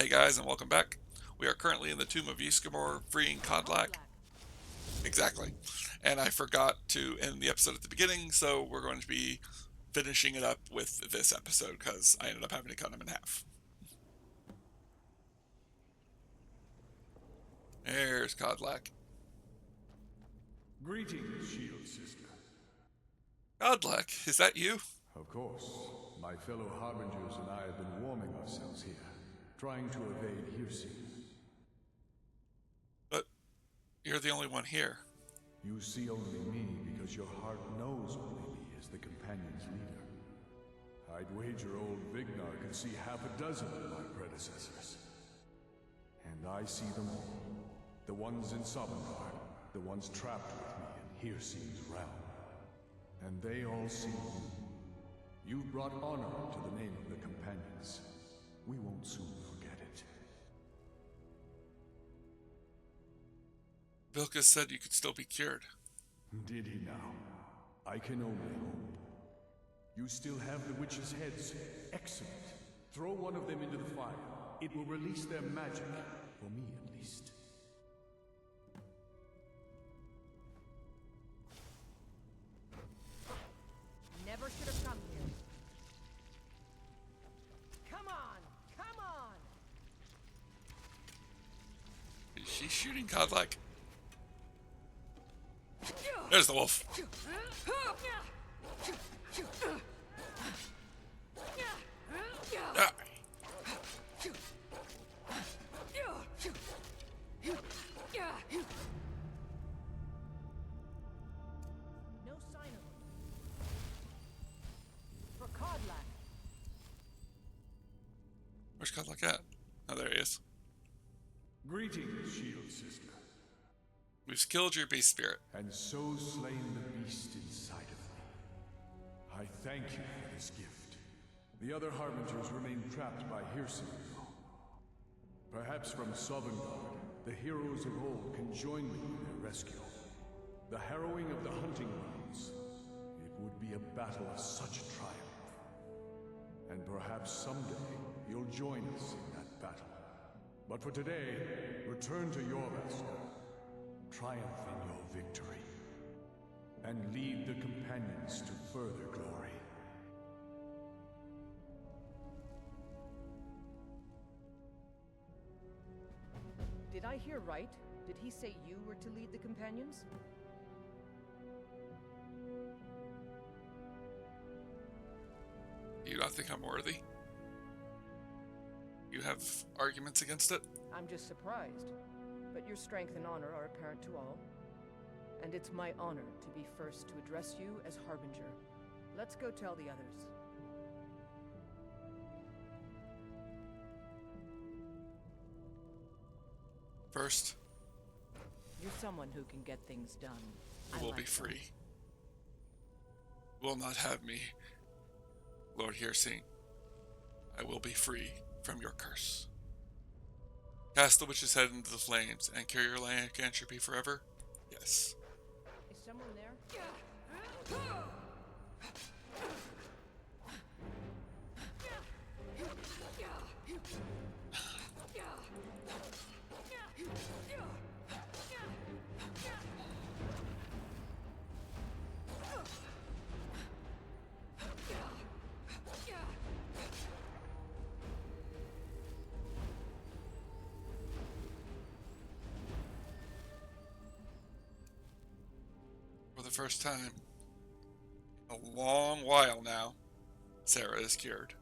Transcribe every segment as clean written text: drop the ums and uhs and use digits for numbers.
Hey guys, and welcome back. We are currently in the Tomb of Ysgramor, freeing Kodlak. Exactly. And I forgot to end the episode at the beginning, so we're going to be finishing it up with this episode, because I ended up having to cut them in half. There's Kodlak. Greetings, Shield Sister. Kodlak, is that you? Of course. My fellow Harbingers and I have been warming ourselves here, trying to evade hearsay. But you're the only one here. You see only me because your heart knows only me as the Companion's leader. I'd wager old Vignar could see half a dozen of my predecessors. And I see them all. The ones in Sovngarde, the ones trapped with me in Hearse's realm. And they all see you. You've brought honor to the name of the Companions. We won't soon forget it. Vilkas said you could still be cured. Did he now? I can only hope. You still have the witches' heads. Excellent. Throw one of them into the fire. It will release their magic. For me, at least. Never should have come here. Come on! Come on! Is she shooting Kodlak? There's the wolf. Ah. No sign of him. For Kodlak. Where's Kodlak at? Oh, there he is. Greetings, Shield Sister. We've killed your beast spirit. And so slain the beast inside of me. I thank you for this gift. The other Harbingers remain trapped by hearsay. Perhaps from Sovngarde, the heroes of old can join me in their rescue. The harrowing of the hunting grounds. It would be a battle of such triumph. And perhaps someday you'll join us in that battle. But for today, return to your rest. Triumph in your victory. And lead the Companions to further glory. Did I hear right? Did he say you were to lead the Companions? Do you not think I'm worthy? You have arguments against it? I'm just surprised. But your strength and honor are apparent to all. And it's my honor to be first to address you as Harbinger. Let's go tell the others. First, You're someone who can get things done. you will be free. You will not have me, Lord Hearsay. I will be free from your curse. Cast the witch's head into the flames and cure your lycanthropy forever? Yes. Is someone there? For the first time, in a long while now, Sarah is cured.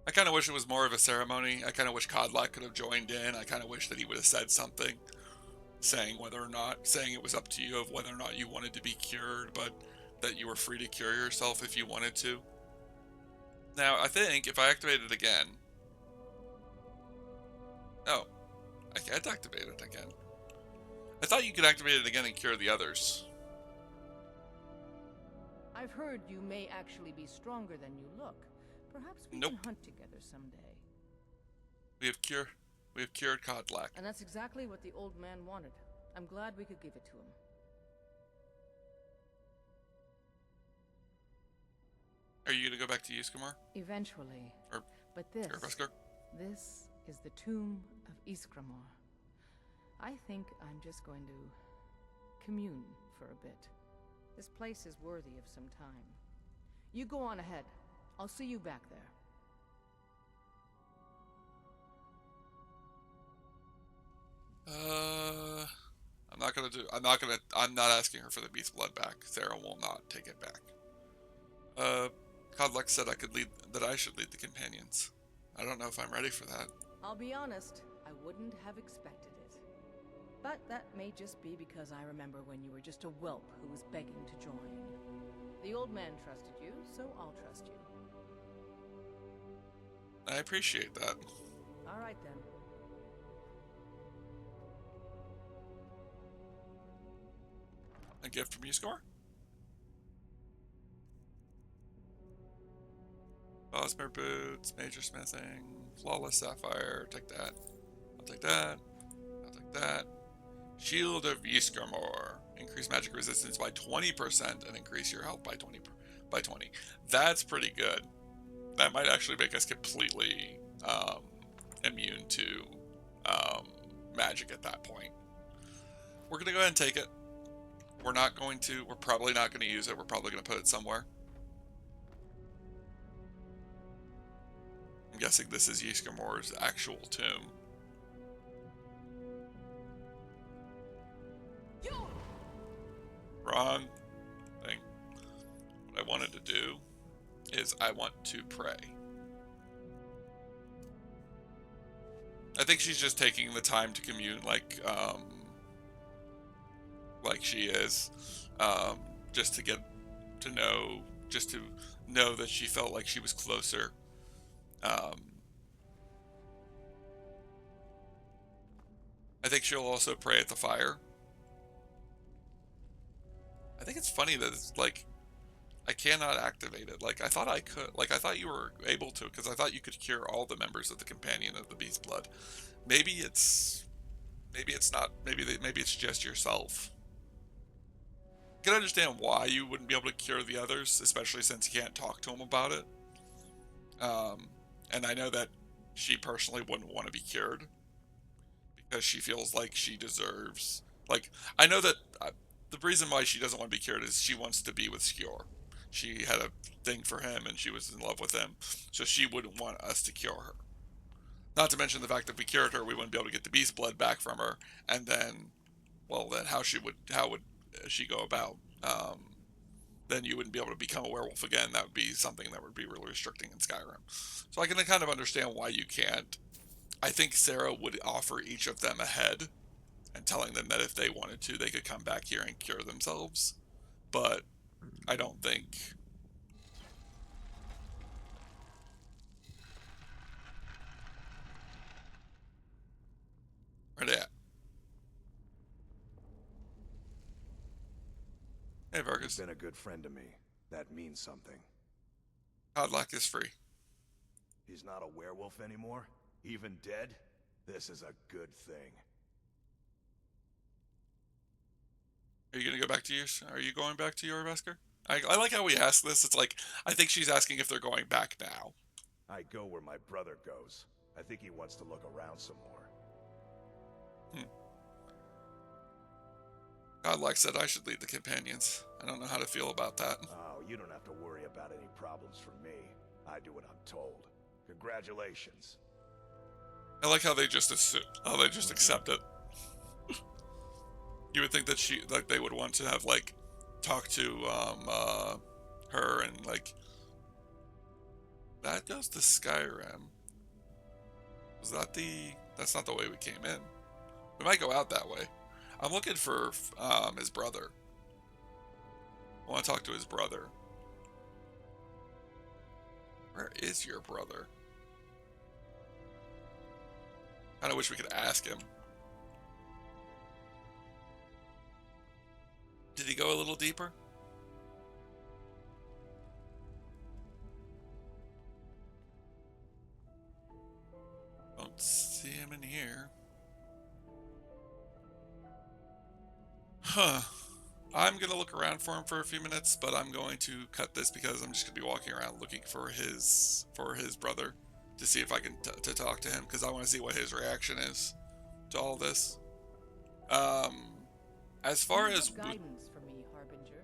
I kind of wish it was more of a ceremony. I kind of wish Kodlak could have joined in. I kind of wish that he would have said something, saying it was up to you of whether or not you wanted to be cured, but that you were free to cure yourself if you wanted to. Now, I think if I activate it again... Oh, I can't activate it again. I thought you could activate it again and cure the others. I've heard you may actually be stronger than you look. Perhaps we Nope. can hunt together someday. We have cured Kodlak. And that's exactly what the old man wanted. I'm glad we could give it to him. Are you going to go back to Ysgramor? Eventually. Or But Here, Vesker. this is the tomb of Iskramor. I think I'm just going to commune for a bit. This place is worthy of some time. You go on ahead. I'll see you back there. I'm not asking her for the beast's blood back. Sarah will not take it back. Kodlak said that I should lead the companions. I don't know if I'm ready for that. I'll be honest, I wouldn't have expected it. But that may just be because I remember when you were just a whelp who was begging to join. The old man trusted you, so I'll trust you. I appreciate that. All right then. A gift from you, Score? Bosmer boots, major smithing, flawless sapphire. Take that. I'll take that. I'll take that. Shield of Ysgramor. Increase magic resistance by 20% and increase your health by 20. That's pretty good. That might actually make us completely immune to magic at that point. We're gonna go ahead and take it. We're probably not gonna use it. We're probably gonna put it somewhere. I'm guessing this is Ysgramor's actual tomb. Wrong thing. What I wanted to do is I want to pray. I think she's just taking the time to commune like she is, just to get to know, just to know that she felt like she was closer. I think she'll also pray at the fire. I think it's funny that it's like I cannot activate it. Like I thought I could. Like I thought you were able to, because I thought you could cure all the members of the Companion of the Beast Blood. Maybe it's not. Maybe it's just yourself. I can understand why you wouldn't be able to cure the others, especially since you can't talk to them about it. And I know that she personally wouldn't want to be cured because she feels like she deserves. Like I know that the reason why she doesn't want to be cured is she wants to be with Skjor. She had a thing for him and she was in love with him, so she wouldn't want us to cure her. Not to mention the fact that if we cured her, we wouldn't be able to get the beast blood back from her, and then, well, then how would she go about? Then you wouldn't be able to become a werewolf again. That would be something that would be really restricting in Skyrim. So I can kind of understand why you can't. I think Sarah would offer each of them a head, and telling them that if they wanted to, they could come back here and cure themselves. But I don't think. Where they at? Hey, Vargas. You've been a good friend to me. That means something. Kodlak is free. He's not a werewolf anymore? Even dead? This is a good thing. Are you gonna go back to yours? Are you going back to your Vesker? I like how we ask this. It's like I think she's asking if they're going back now. I go where my brother goes. I think he wants to look around some more. Kodlak said I should lead the companions. I don't know how to feel about that. Oh, you don't have to worry about any problems from me. I do what I'm told. Congratulations. I like how they just assume. How they just accept it. You would think that they would want to have talk to her and that goes to Skyrim. Was that that's not the way we came in. We might go out that way. I'm looking for his brother. I want to talk to his brother. Where is your brother? Kind of wish we could ask him. Did he go a little deeper? Don't see him in here. Huh. I'm going to look around for him for a few minutes, but I'm going to cut this because I'm just going to be walking around looking for his brother to see if I can to talk to him, because I want to see what his reaction is to all this. As far as guidance for me, Harbinger.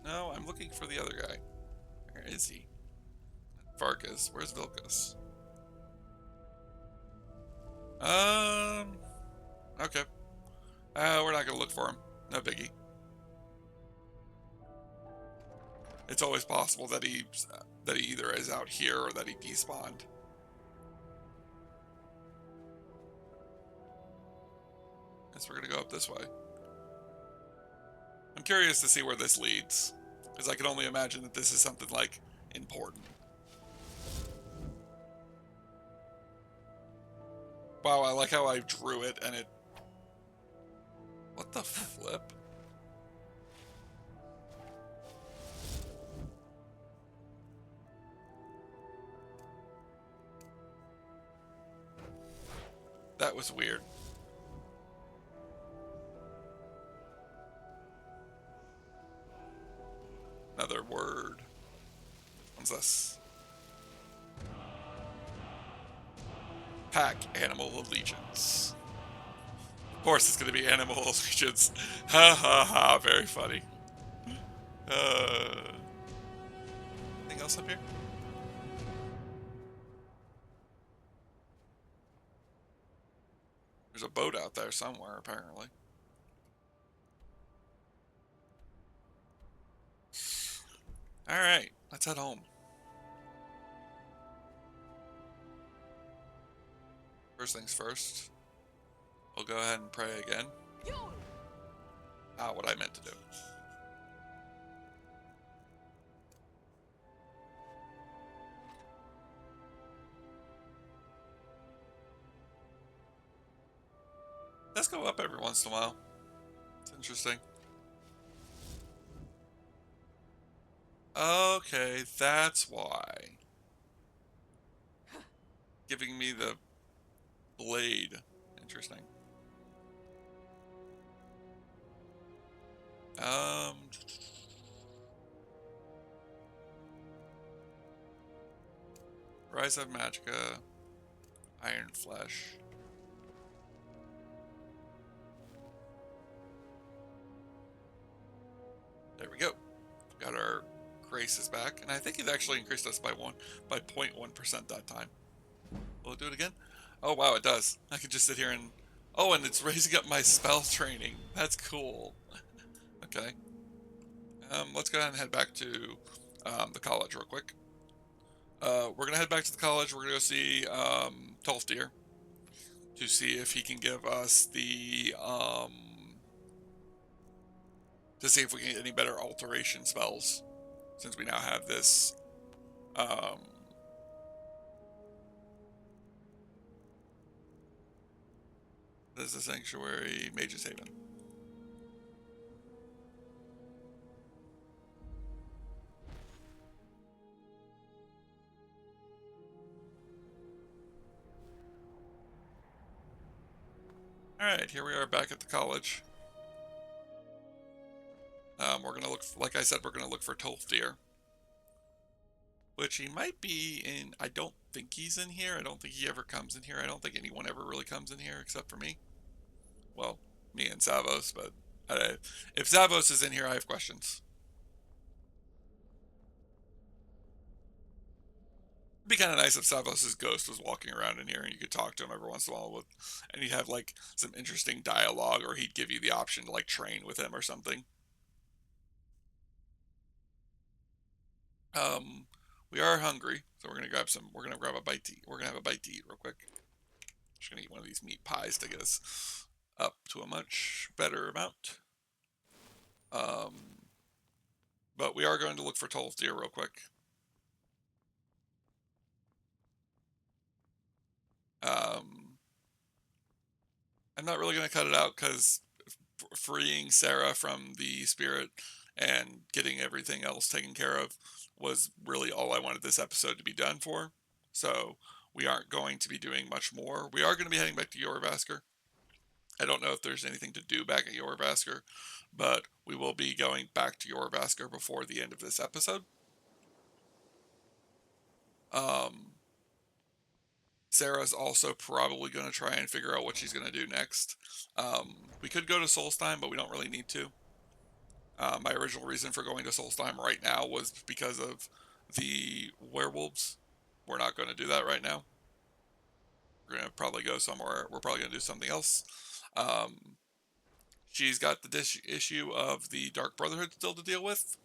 no, I'm looking for the other guy. Where is he? Vargas. Where's Vilkas? Okay. We're not gonna look for him. No biggie. It's always possible that he either is out here or that he despawned. Guess we're gonna go up this way. I'm curious to see where this leads, because I can only imagine that this is something like important. Wow, I like how I drew it and it. What the flip? That was weird. Another word. What's this? Pack Animal Allegiance. Of course it's going to be Animal Allegiance. Ha ha ha, very funny. Anything else up here? There's a boat out there somewhere, apparently. Alright, let's head home. First things first, we'll go ahead and pray again. Not what I meant to do. Let's go up every once in a while. It's interesting. Okay, that's why. Giving me the blade. Interesting. Rise of Magicka. Iron Flesh. There we go. Got our graces back, and I think it actually increased us by 0.1% that time. Will it do it again? Oh wow, it does. I can just sit here and and it's raising up my spell training. That's cool. Okay. Let's go ahead and head back to the college real quick. We're gonna head back to the college. We're gonna go see Tolfdir to see if he can give us the to see if we can get any better alteration spells, since we now have this this is the Sanctuary Mage's Haven. Alright, here we are back at the college. We're gonna look, like I said, we're gonna look for Tolfdir. Which he might be in. I don't think he's in here. I don't think he ever comes in here. I don't think anyone ever really comes in here except for me. Well, me and Savos, but if Savos is in here, I have questions. It'd be kind of nice if Savos' ghost was walking around in here and you could talk to him every once in a while and he'd have like some interesting dialogue, or he'd give you the option to like train with him or something. We are hungry, so we're gonna grab a bite to eat. We're gonna have a bite to eat real quick. Just gonna eat one of these meat pies to get us up to a much better amount. But we are going to look for Tolfdir real quick. I'm not really gonna cut it out because freeing Sarah from the spirit and getting everything else taken care of was really all I wanted this episode to be done for. So we aren't going to be doing much more. We are going to be heading back to Yorvaskr. I don't know if there's anything to do back at Yorvaskr, but we will be going back to Yorvaskr before the end of this episode. Sarah's also probably going to try and figure out what she's going to do next. We could go to Solstheim, but we don't really need to. My original reason for going to Solstheim right now was because of the werewolves. We're not going to do that right now. We're going to probably go somewhere. We're probably going to do something else. She's got the issue of the Dark Brotherhood still to deal with.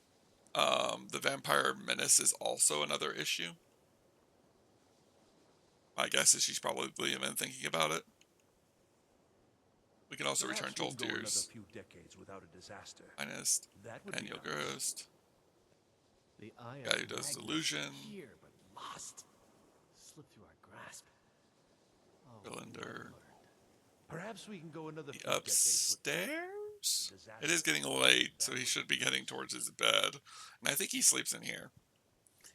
The Vampire Menace is also another issue. My guess is she's probably been thinking about it. We can also return Jolteers. Few decades without a disaster. Finest, Daniel Ghost, The eye guy of who does Magnus Illusion, here, but lost. Slipped through our grasp. Oh, Cylinder. Lord. Perhaps we can go another few The upstairs? It is getting late, so he should be getting towards his bed. And I think he sleeps in here.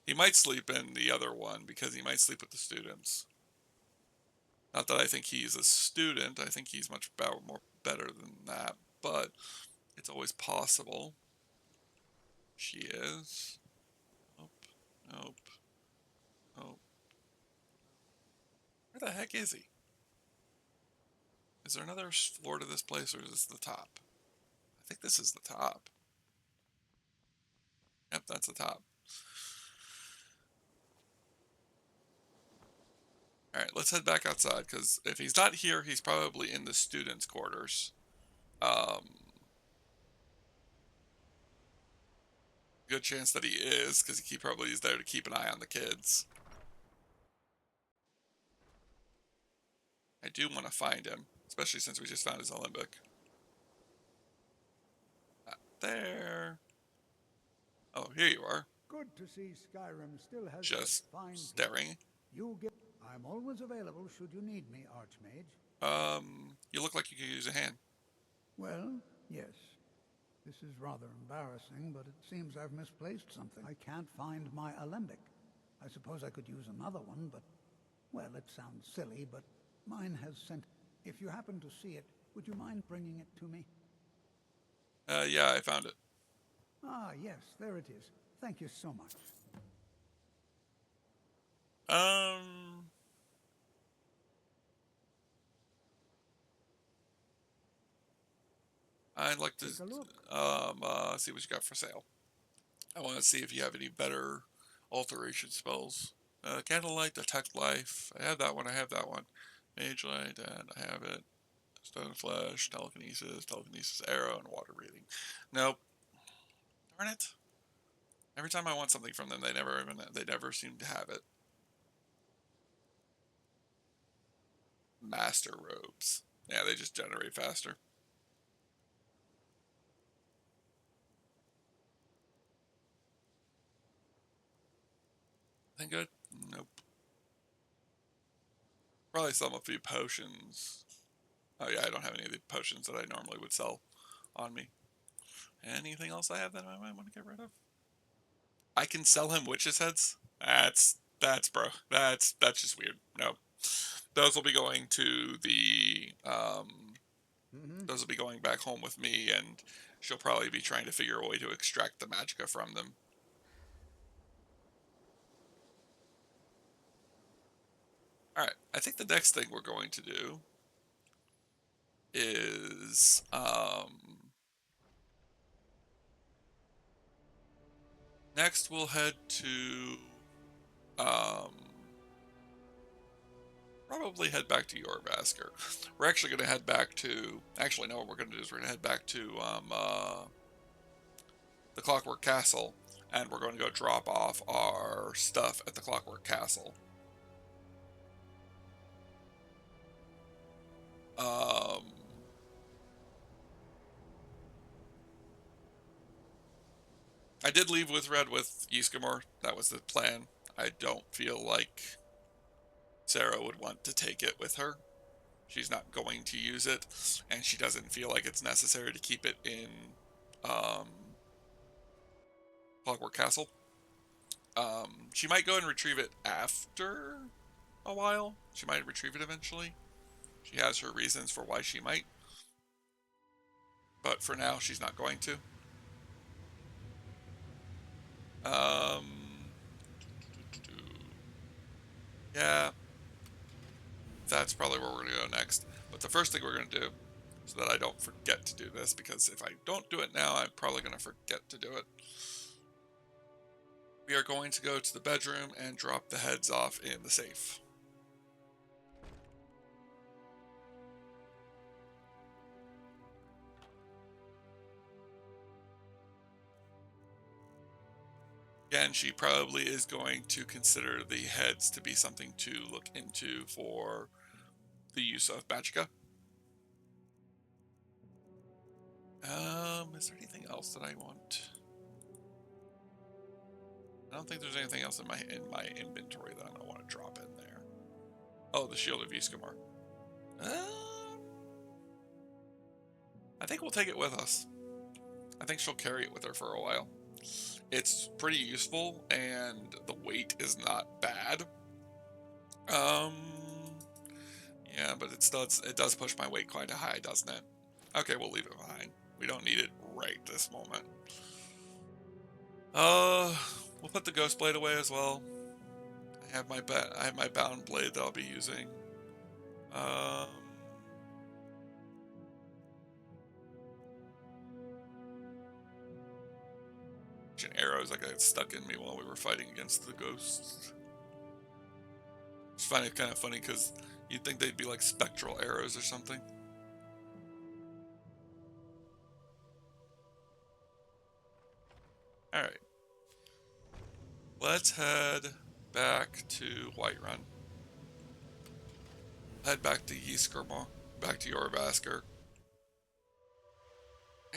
He might sleep in the other one, because he might sleep with the students. Not that I think he's a student, I think he's much more better than that, but it's always possible. She is. Nope. Nope. Nope. Where the heck is he? Is there another floor to this place, or is this the top? I think this is the top. Yep, that's the top. Alright, let's head back outside, because if he's not here, he's probably in the students' quarters. Good chance that he is, because he probably is there to keep an eye on the kids. I do want to find him, especially since we just found his Olympic. Not there. Oh, here you are. Good to see Skyrim still has Just such fine staring. You get. I'm always available should you need me, Archmage. You look like you could use a hand. Well, yes. This is rather embarrassing, but it seems I've misplaced something. I can't find my alembic. I suppose I could use another one, but, well, it sounds silly, but mine has sent. If you happen to see it, would you mind bringing it to me? Yeah, I found it. Ah, yes, there it is. Thank you so much. I'd like to Take a look. see what you got for sale. I want to see if you have any better alteration spells. Candlelight, Detect Life. I have that one. I have that one. Mage Light, and I have it. Stone Flesh, Telekinesis Arrow, and Water Breathing. Nope. Darn it. Every time I want something from them, they never seem to have it. Master Robes. Yeah, they just generate faster. Anything good? Nope. Probably sell a few potions. Oh yeah, I don't have any of the potions that I normally would sell on me. Anything else I have that I might want to get rid of? I can sell him witches' heads? That's just weird. No. Those will be going to the those will be going back home with me, and she'll probably be trying to figure a way to extract the magicka from them. Alright, I think the next thing we're going to do is next we'll head to probably head back to Yorvasker. We're actually going to head back to, actually no, what we're going to do is we're going to head back to the Clockwork Castle, and we're going to go drop off our stuff at the Clockwork Castle. I did leave Withred with Yskamor. That was the plan. I don't feel like Sarah would want to take it with her. She's not going to use it, and she doesn't feel like it's necessary to keep it in Clockwork Castle. She might go and retrieve it after a while. She might retrieve it eventually. She has her reasons for why she might. But for now, she's not going to. Yeah, that's probably where we're going to go next. But the first thing we're going to do, so that I don't forget to do this, because if I don't do it now, I'm probably going to forget to do it. We are going to go to the bedroom and drop the heads off in the safe. Again, she probably is going to consider the heads to be something to look into for the use of Magicka. Is there anything else that I want? I don't think there's anything else in my inventory that I want to drop in there. Oh, the Shield of Yskamor. I think we'll take it with us. I think she'll carry it with her for a while. It's pretty useful, and the weight is not bad. Yeah, but it does push my weight quite high, doesn't it? Okay, we'll leave it behind. We don't need it right this moment. We'll put the Ghost Blade away as well. I have my bound blade that I'll be using. Arrows that got stuck in me while we were fighting against the ghosts. I just find it kind of funny because you'd think they'd be like spectral arrows or something. Alright. Let's head back to Whiterun. Head back to Ysgramor, back to Jorrvaskr.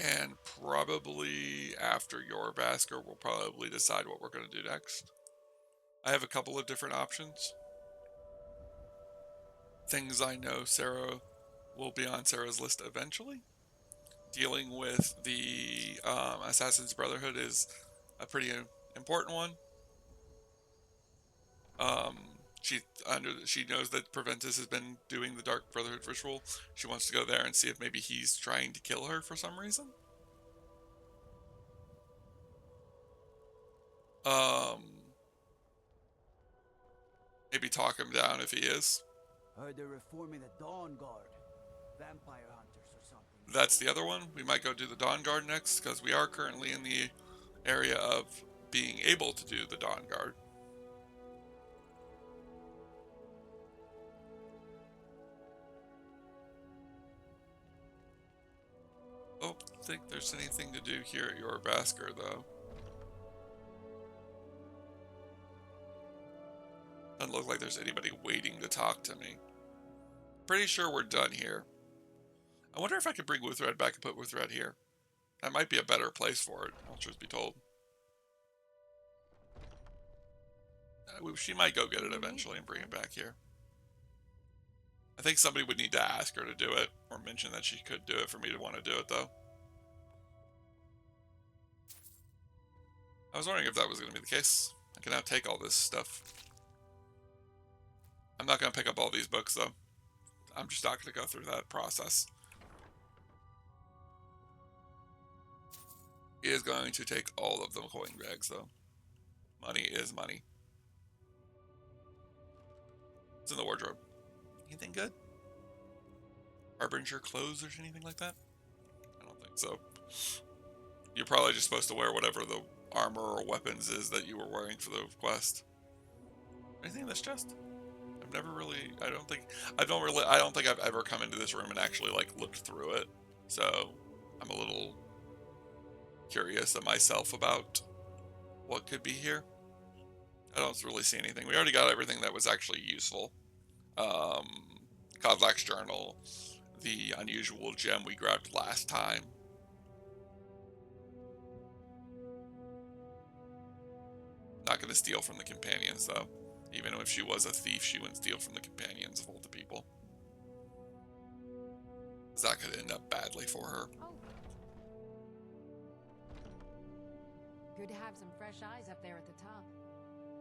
And probably after Jorrvaskr, we'll probably decide what we're going to do next. I have a couple of different options. Things I know Sarah will be on Sarah's list eventually. Dealing with the Assassin's Brotherhood is a pretty important one. She knows that Proventus has been doing the Dark Brotherhood ritual. She wants to go there and see if maybe he's trying to kill her for some reason. Maybe talk him down if he is. Heard they're reforming the Dawn Guard. Vampire hunters or something. That's the other one. We might go do the Dawn Guard next, because we are currently in the area of being able to do the Dawn Guard. I don't think there's anything to do here at Jorrvaskr, though. Doesn't look like there's anybody waiting to talk to me. Pretty sure we're done here. I wonder if I could bring Wuthred back and put Wuthred here. That might be a better place for it, all truth be told. She might go get it eventually and bring it back here. I think somebody would need to ask her to do it, or mention that she could do it for me to want to do it, though. I was wondering if that was going to be the case. I can now take all this stuff. I'm not going to pick up all these books, though. I'm just not going to go through that process. He is going to take all of the coin bags, though. Money is money. It's in the wardrobe. Anything good? Harbinger clothes or anything like that? I don't think so. You're probably just supposed to wear whatever the armor or weapons is that you were wearing for the quest. Anything in this chest? I've never really, I don't think I've ever come into this room and actually like looked through it. So I'm a little curious of myself about what could be here. I don't really see anything. We already got everything that was actually useful. Kodlak's journal, the unusual gem we grabbed last time. Not going to steal from the companions, though. Even if she was a thief, she wouldn't steal from the companions of all the people. That could end up badly for her. Oh. Good to have some fresh eyes up there at the top.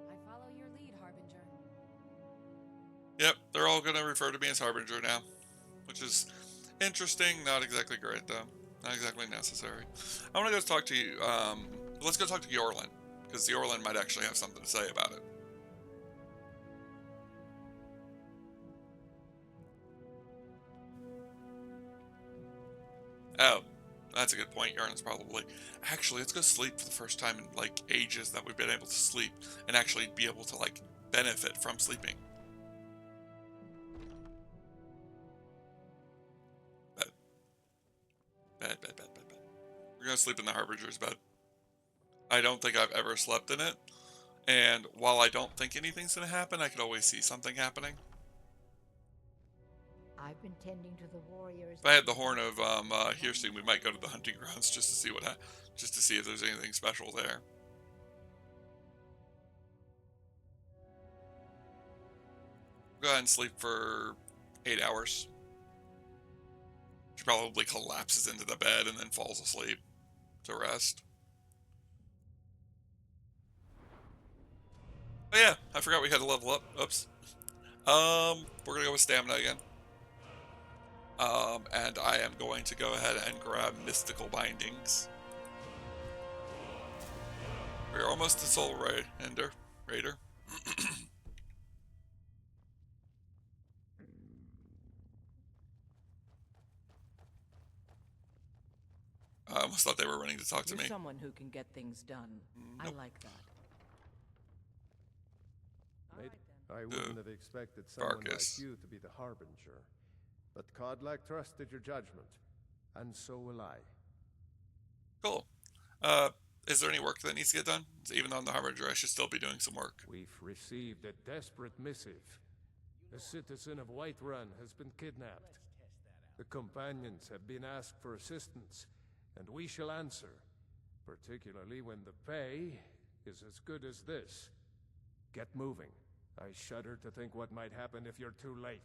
I follow your lead, Harbinger. Yep, they're all going to refer to me as Harbinger now, which is interesting. Not exactly great, though. Not exactly necessary. I want to go talk to you. Let's go talk to Yorlin, because Yorlin might actually have something to say about it. Oh, that's a good point. Yarn's probably. Actually, let's go sleep for the first time in like ages that we've been able to sleep and actually be able to like benefit from sleeping. Bed. Bed, bed, bed, bed, bed. We're gonna sleep in the Harbinger's bed. I don't think I've ever slept in it, and while I don't think anything's gonna happen, I could always see something happening. I've been tending to the warriors. If I had the horn of Hearsing, we might go to the hunting grounds just to see just to see if there's anything special there. Go ahead and sleep for 8 hours. She probably collapses into the bed and then falls asleep to rest. Oh yeah, I forgot we had to level up. Oops. We're gonna go with stamina again. And I am going to go ahead and grab mystical bindings. We're almost to Soul Raider. I almost thought they were running to talk to You're me. someone who can get things done. Nope. I like that. I wouldn't have expected someone Barkus. like you to be the Harbinger. But Kodlak trusted your judgment, and so will I. Cool. Is there any work that needs to get done? Even though I'm the Harbinger, I should still be doing some work. We've received a desperate missive. A citizen of Whiterun has been kidnapped. The companions have been asked for assistance, and we shall answer, particularly when the pay is as good as this. Get moving. I shudder to think what might happen if you're too late.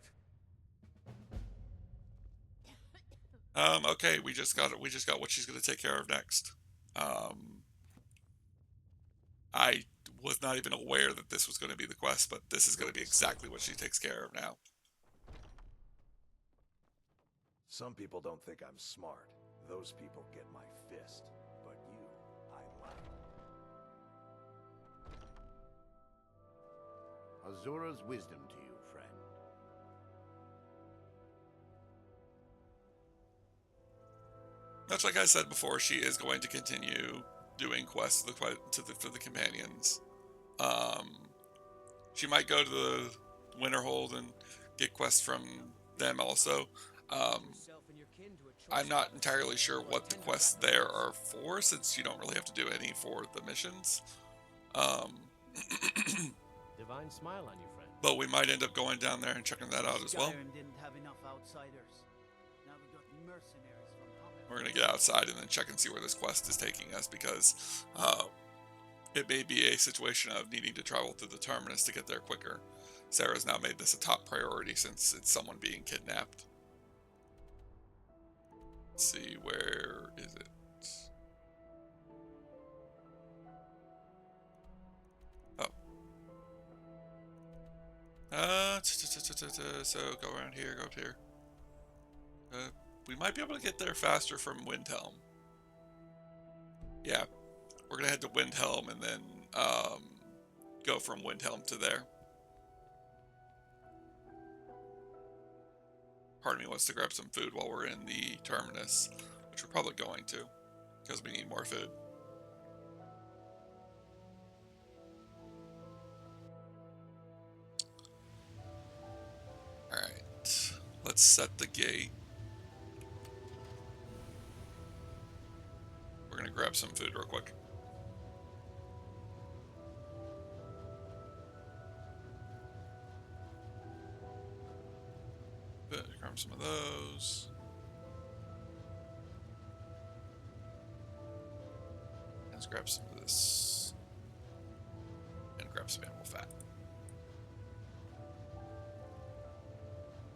Okay, we just got what she's gonna take care of next. I was not even aware that this was gonna be the quest, but this is gonna be exactly what she takes care of now. Some people don't think I'm smart. Those people get my fist. But you, I like. Azura's wisdom to you, friend. Much like I said before, she is going to continue doing quests for the companions. She might go to the Winterhold and get quests from them also. I'm not entirely sure what the quests there are for, since you don't really have to do any for the missions. Divine smile on you, friend. But we might end up going down there and checking that out as well. Skyrim didn't have enough outsiders. Now we got mercenaries from We're going to get outside and then check and see where this quest is taking us, because it may be a situation of needing to travel through the terminus to get there quicker. Sarah's now made this a top priority since it's someone being kidnapped. Let's see, where is it? Oh. So go around here, go up here. We might be able to get there faster from Windhelm. Yeah, we're gonna head to Windhelm and then go from Windhelm to there. Part of me wants to grab some food while we're in the terminus, which we're probably going to, because we need more food. Alright, let's set the gate. We're gonna grab some food real quick. Grab some of those. Let's grab some of this. And grab some animal fat.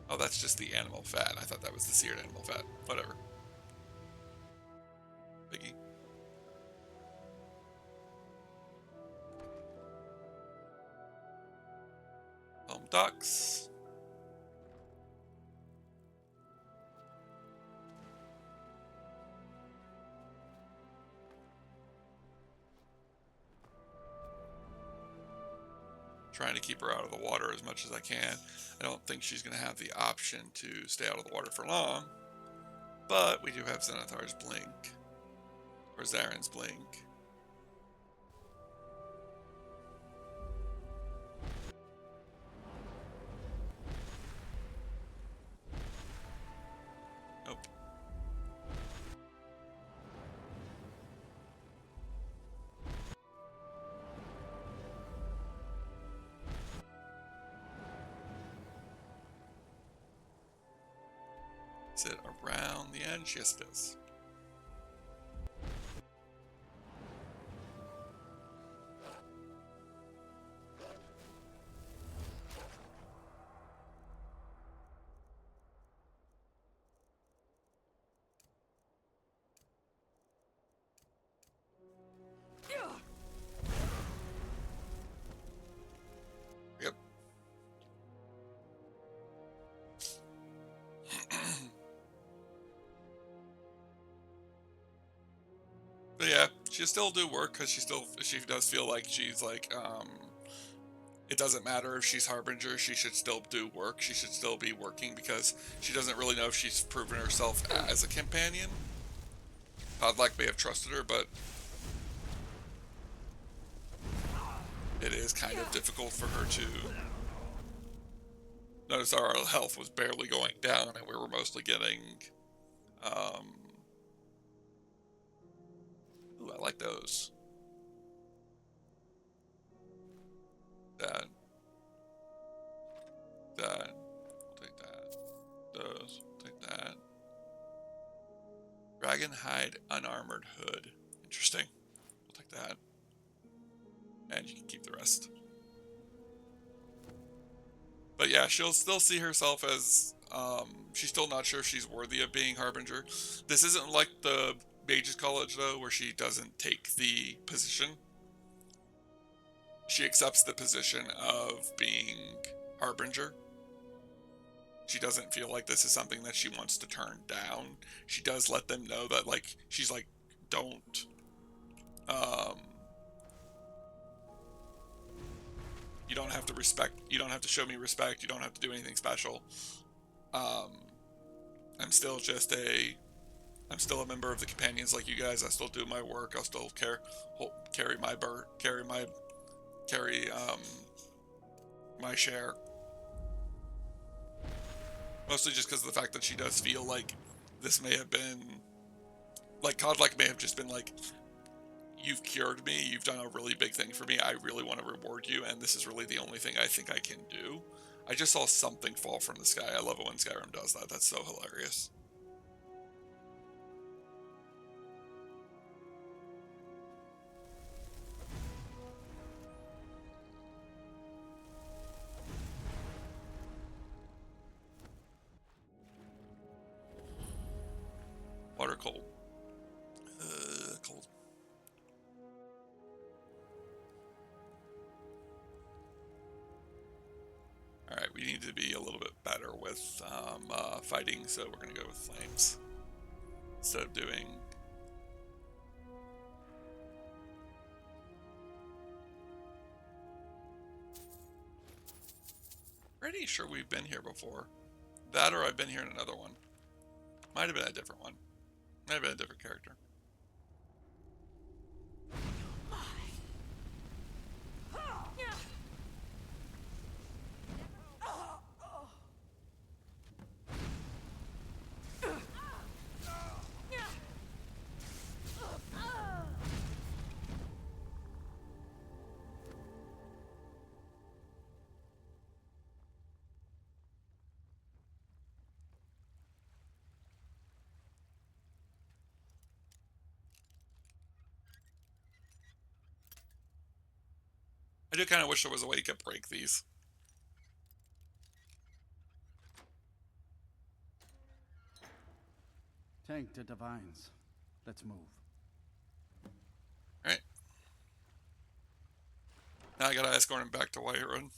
Oh, that's just the animal fat. I thought that was the seared animal fat. Whatever. Biggie. Home ducks. Trying to keep her out of the water as much as I can. I don't think she's going to have the option to stay out of the water for long. But we do have Zenithar's Blink. Or Zaren's Blink. Nope. Is it around the end? Yes, it is. Yep. But yeah, she still do work because she does feel like she's like it doesn't matter if she's Harbinger, she should still do work. She should still be working because she doesn't really know if she's proven herself as a companion. Godlike may have trusted her, but it is kind of difficult for her to notice our health was barely going down and we were mostly getting ooh, I like those. That. That. I'll take that. Those. I'll take that. Dragon Hide Unarmored Hood. Interesting. We'll take that. And you can keep the rest. But yeah, she'll still see herself as, she's still not sure if she's worthy of being Harbinger. This isn't like the Mages College, though, where she doesn't take the position. She accepts the position of being Harbinger. She doesn't feel like this is something that she wants to turn down. She does let them know that, like, she's like, don't, you don't have to you don't have to show me respect, you don't have to do anything special. I'm still a member of the Companions like you guys. I still do my work. I'll still carry my share. Mostly just because of the fact that she does feel like this may have been, like, Godlike may have just been like, you've cured me, you've done a really big thing for me, I really want to reward you, and this is really the only thing I think I can do. I just saw something fall from the sky. I love it when Skyrim does that. That's so hilarious. Water cold. Cold. Alright, we need to be a little bit better with fighting, so we're going to go with flames. Instead of doing... Pretty sure we've been here before. That or I've been here in another one. Might have been a different one. Might have been a different character. I do kind of wish there was a way you could break these. Tank the divines. Let's move. Alright. Now I gotta escort him back to Whiterun.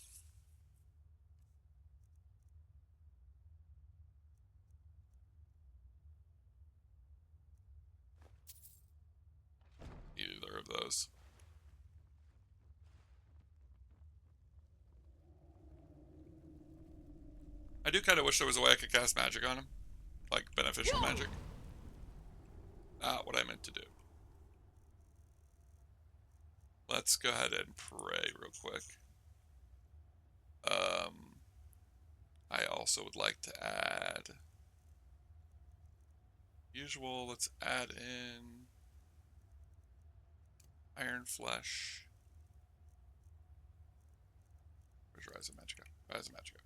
Either of those. I do kind of wish there was a way I could cast magic on him. Like, beneficial magic. Not what I meant to do. Let's go ahead and pray real quick. I also would like to add... Usual, let's add in... Iron Flesh. Where's Rise of Magica? Rise of Magica.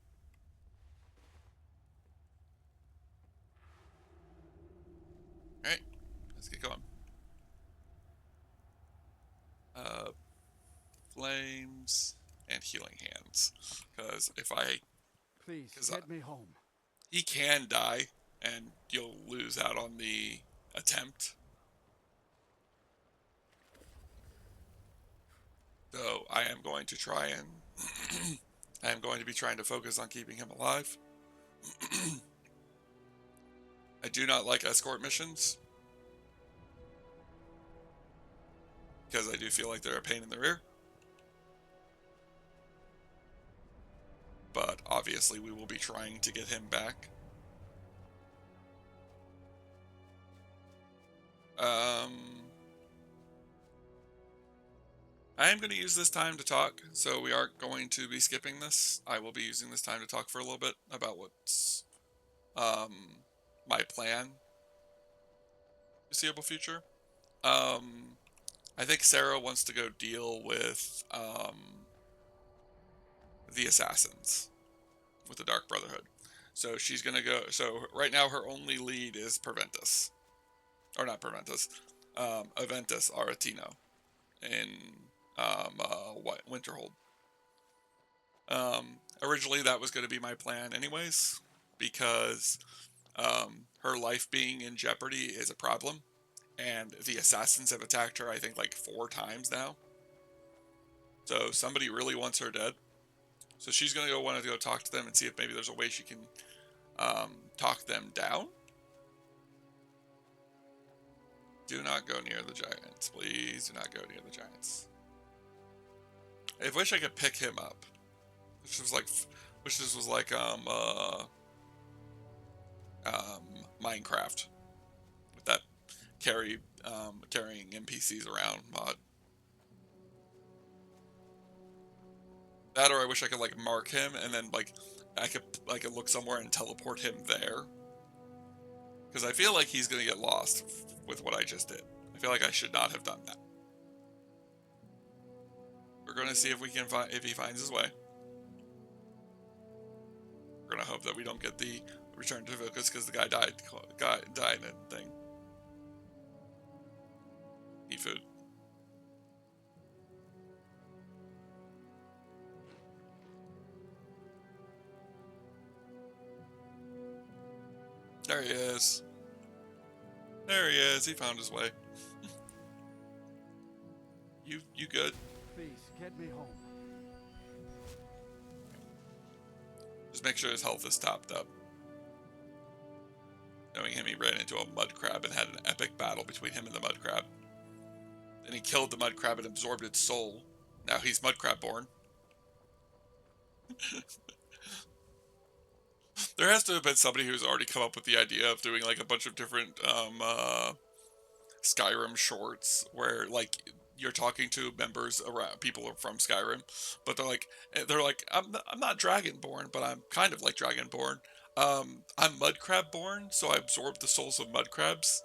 Alright, let's get going. Flames and Healing Hands. Because if I... Please, get me home. He can die, and you'll lose out on the attempt. So I am going to try and... I am going to be trying to focus on keeping him alive. I do not like escort missions, because I do feel like they're a pain in the rear. But obviously we will be trying to get him back. I am going to use this time to talk, so we are going to be skipping this. I will be using this time to talk for a little bit about what's my plan foreseeable future. I think Sarah wants to go deal with the assassins, with the Dark Brotherhood. So she's gonna go. So right now her only lead is Preventus, or not Preventus, Aventus Aretino in Winterhold. Originally that was going to be my plan anyways, because her life being in jeopardy is a problem, and the assassins have attacked her I think like 4 times now. So somebody really wants her dead. So she's going to want to go talk to them and see if maybe there's a way she can talk them down. Do not go near the giants. Please do not go near the giants. I wish I could pick him up. This was like Minecraft with that carrying NPCs around mod. That, or I wish I could like mark him and then like I could look somewhere and teleport him there. Because I feel like he's gonna get lost with what I just did. I feel like I should not have done that. We're gonna see if we can find, if he finds his way. We're gonna hope that we don't get the return to focus because the guy died and thing. Eat food. There he is. There he is. He found his way. You good? Please, get me home. Just make sure his health is topped up. Knowing him, he ran into a mud crab and had an epic battle between him and the mud crab. Then he killed the mud crab and absorbed its soul. Now he's mud crab born. There has to have been somebody who's already come up with the idea of doing like a bunch of different Skyrim shorts where like you're talking to members around, people from Skyrim, but they're like I'm not Dragonborn, but I'm kind of like Dragonborn. I'm Mudcrab born, so I absorb the souls of mudcrabs.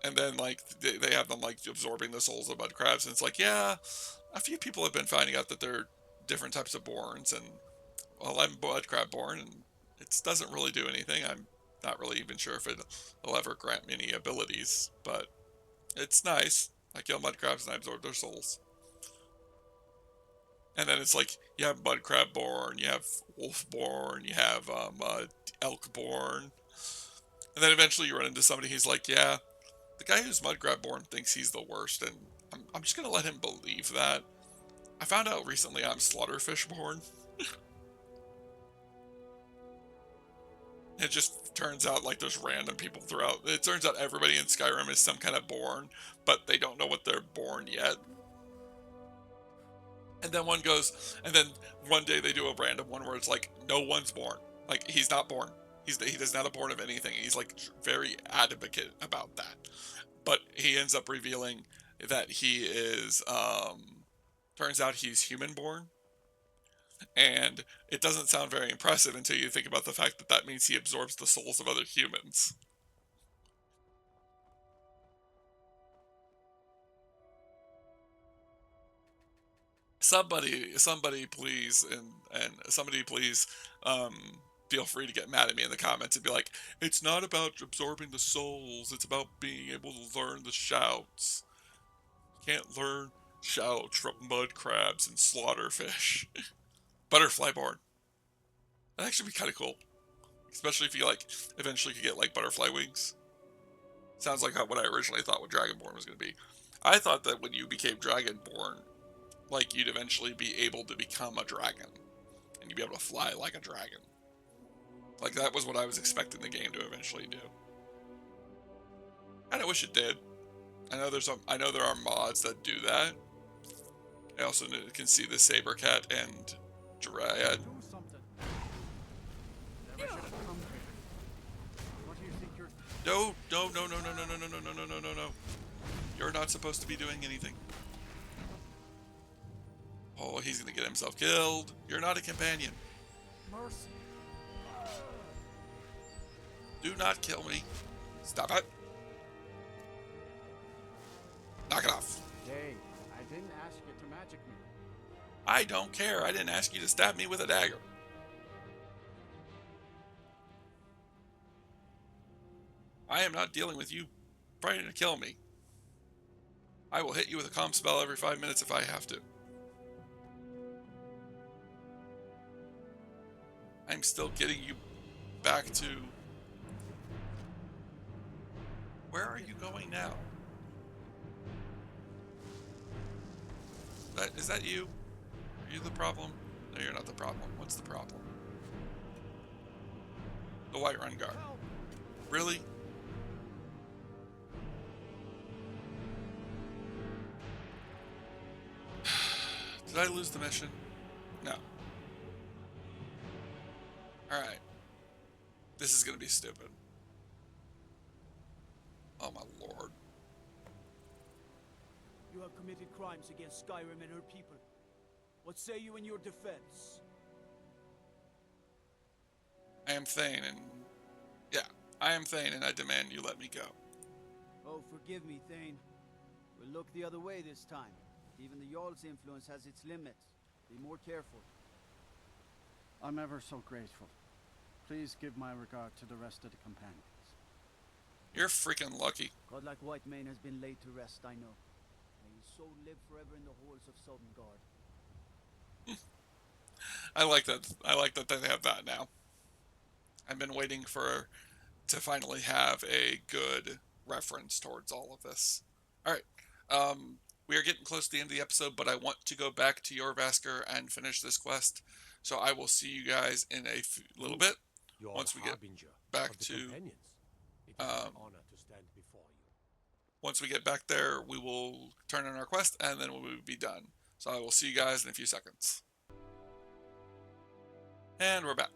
And then like they have them like absorbing the souls of mudcrabs, and it's like, yeah, a few people have been finding out that they're different types of borns, and well, I'm mudcrab born, and it doesn't really do anything. I'm not really even sure if it'll ever grant me any abilities, but it's nice. I kill mudcrabs and I absorb their souls. And then it's like, you have mudcrab born, you have wolf born, you have elk born. And then eventually you run into somebody who's like, yeah, the guy who's mudcrab born thinks he's the worst, and I'm just going to let him believe that. I found out recently I'm slaughterfish born. It just turns out like there's random people throughout. It turns out everybody in Skyrim is some kind of born, but they don't know what they're born yet. And then one day they do a random one where it's like, no one's born. Like, he's not born. He does not abhor of anything. He's like very advocate about that. But he ends up revealing that he is, turns out he's human born. And it doesn't sound very impressive until you think about the fact that that means he absorbs the souls of other humans. Somebody please, and somebody please, feel free to get mad at me in the comments and be like, it's not about absorbing the souls, it's about being able to learn the shouts. You can't learn shouts from mud crabs and slaughterfish. Butterfly born. That'd actually be kind of cool. Especially if you, like, eventually could get, like, butterfly wings. Sounds like what I originally thought what Dragonborn was going to be. I thought that when you became Dragonborn, like, you'd eventually be able to become a dragon. And you'd be able to fly like a dragon. Like, that was what I was expecting the game to eventually do. And I wish it did. I know there are mods that do that. I also can see the Saber Cat and Dryad. No. You're not supposed to be doing anything. Oh, he's gonna get himself killed. You're not a companion. Mercy. Do not kill me. Stop it. Knock it off. Hey, I didn't ask you to magic me. I don't care. I didn't ask you to stab me with a dagger. I am not dealing with you trying to kill me. I will hit you with a calm spell every 5 minutes if I have to. I'm still getting you back to... Where are you going now? Is that you? Are you the problem? No, you're not the problem. What's the problem? The Whiterun Guard. Really? Did I lose the mission? No. Alright. This is gonna be stupid. Oh my lord. You have committed crimes against Skyrim and her people. What say you in your defense? I am Thane and... Yeah, I am Thane and I demand you let me go. Oh, forgive me, Thane. We'll look the other way this time. Even the Jarl's influence has its limits. Be more careful. I'm ever so grateful. Please give my regard to the rest of the companions. You're freaking lucky. God like Whitemane has been laid to rest, I know. May his soul live forever in the halls of Sovngarde. I like that. I like that they have that now. I've been waiting to finally have a good reference towards all of this. All right. We are getting close to the end of the episode, but I want to go back to Jorvaskr and finish this quest. So I will see you guys in a little bit. Once we get back to once we get back there, we will turn in our quest and then we'll be done. So I will see you guys in a few seconds. And we're back.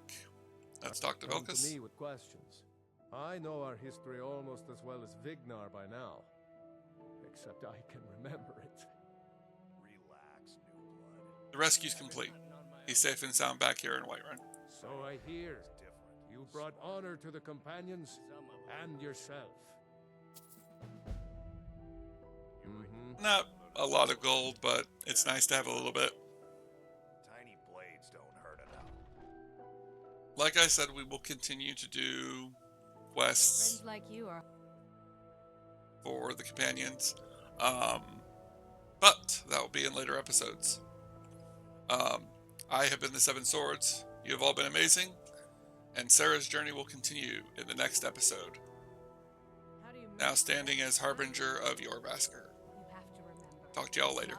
Let's talk to Come Vilkas. to me with questions. I know our history almost as well as Vignar by now. Except I can remember it. Relax, new blood. The rescue's complete. He's safe and sound back here in Whiterun. So I hear. You brought honor to the companions and yourself. Not a lot of gold, but it's nice to have a little bit. Tiny blades don't hurt enough. Like I said, we will continue to do quests Friends like you are. for the companions. But that will be in later episodes. I have been the Seven Swords. You have all been amazing. And Sarah's journey will continue in the next episode. Now standing as Harbinger of Jorvaskr. Talk to y'all later.